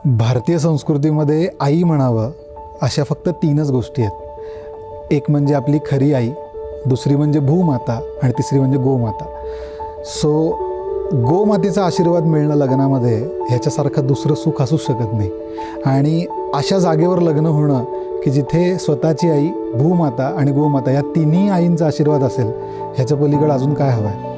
भारतीय संस्कृतीमध्ये आई म्हणावं अशा फक्त 3च गोष्टी आहेत. एक म्हणजे आपली खरी आई, दुसरी म्हणजे भूमाता आणि तिसरी म्हणजे गोमाता. सो गोमातेचा आशीर्वाद मिळणं लग्नामध्ये ह्याच्यासारखं दुसरं सुख असूच शकत नाही. आणि अशा जागेवर लग्न होणं की जिथे स्वतःची आई, भूमाता आणि गोमाता या तिन्ही आईंचा आशीर्वाद असेल, ह्याच्या पलीकडे अजून काय हवं आहे.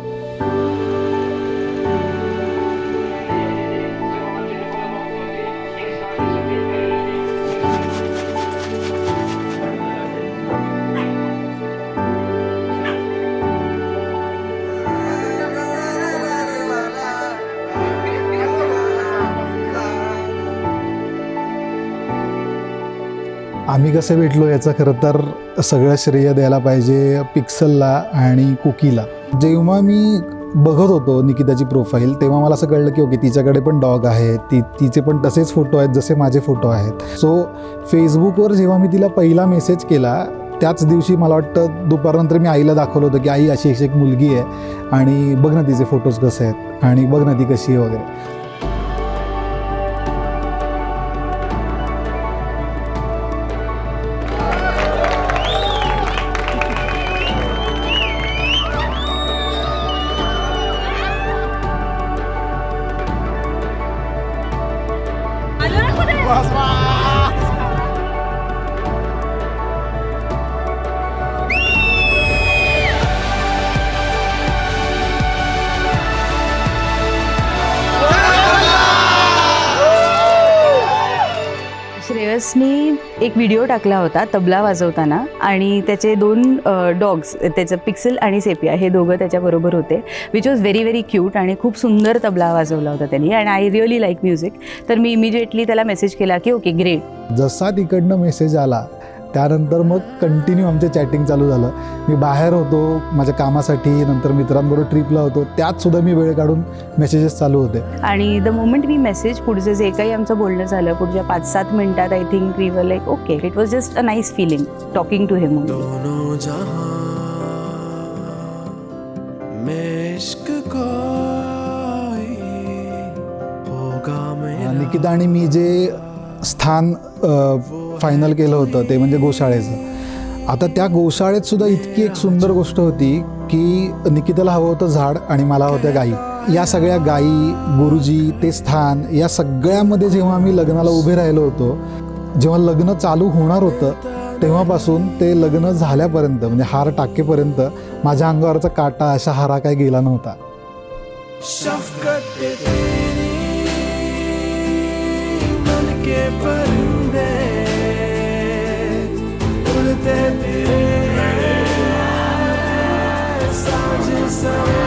आम्ही कसे भेटलो याचं खरं तर सगळं श्रेय द्यायला पाहिजे पिक्सलला आणि कुकीला. जेव्हा मी बघत होतो निकिताची प्रोफाईल तेव्हा मला असं कळलं की ओके, तिच्याकडे पण डॉग आहे, तिचे पण तसेच फोटो आहेत जसे माझे फोटो आहेत. सो फेसबुकवर जेव्हा मी तिला पहिला मेसेज केला त्याच दिवशी मला वाटतं दुपारनंतर मी आईला दाखवलं होतं की आई अशी एक मुलगी आहे आणि बघ ना तिचे फोटोज कसे आहेत आणि बघ ना ती कशी आहे वगैरे. श्रेयसनी एक व्हिडिओ टाकला होता तबला वाजवताना आणि त्याचे 2 डॉग्स, त्याचं पिक्सल आणि सेपिया हे दोघं त्याच्याबरोबर होते, which was very very cute आणि खूप सुंदर तबला वाजवला होता त्यांनी. And I really like music. तर मी इमिजिएटली त्याला मेसेज केला की ओके ग्रेट. जसा तिकडनं मेसेज आला त्यानंतर मग कंटिन्यू आमचे चॅटिंग चालू झालं. मी बाहेर होतो माझ्या कामासाठी, नंतर मित्रांबरोबर ट्रिपला होतो, त्यात सुद्धा मी वेळ काढून मेसेजेस चालू होते. आणि द मोमेंट वी मेसेज, पुढचं जे काही आमचं बोलणं झालं पुढच्या 5-7 मिनिटात I think we were like okay, it was just a nice feeling talking to him. Nikita आणि मी जे स्थान फायनल केलं होतं ते म्हणजे गोशाळेचं. आता त्या गोशाळेत सुद्धा इतकी एक सुंदर गोष्ट होती की निकिताला हवं होतं झाड आणि मला होत्या गाई. या सगळ्या गाई, गुरुजी, ते स्थान, या सगळ्यामध्ये जेव्हा आम्ही लग्नाला उभे राहिलो होतो, जेव्हा लग्न चालू होणार होतं तेव्हापासून ते लग्न झाल्यापर्यंत म्हणजे हार टाकेपर्यंत माझ्या अंगावरचा काटा अशा हारा काय गेला नव्हता. उड़ते फिरे सांझ सवेरे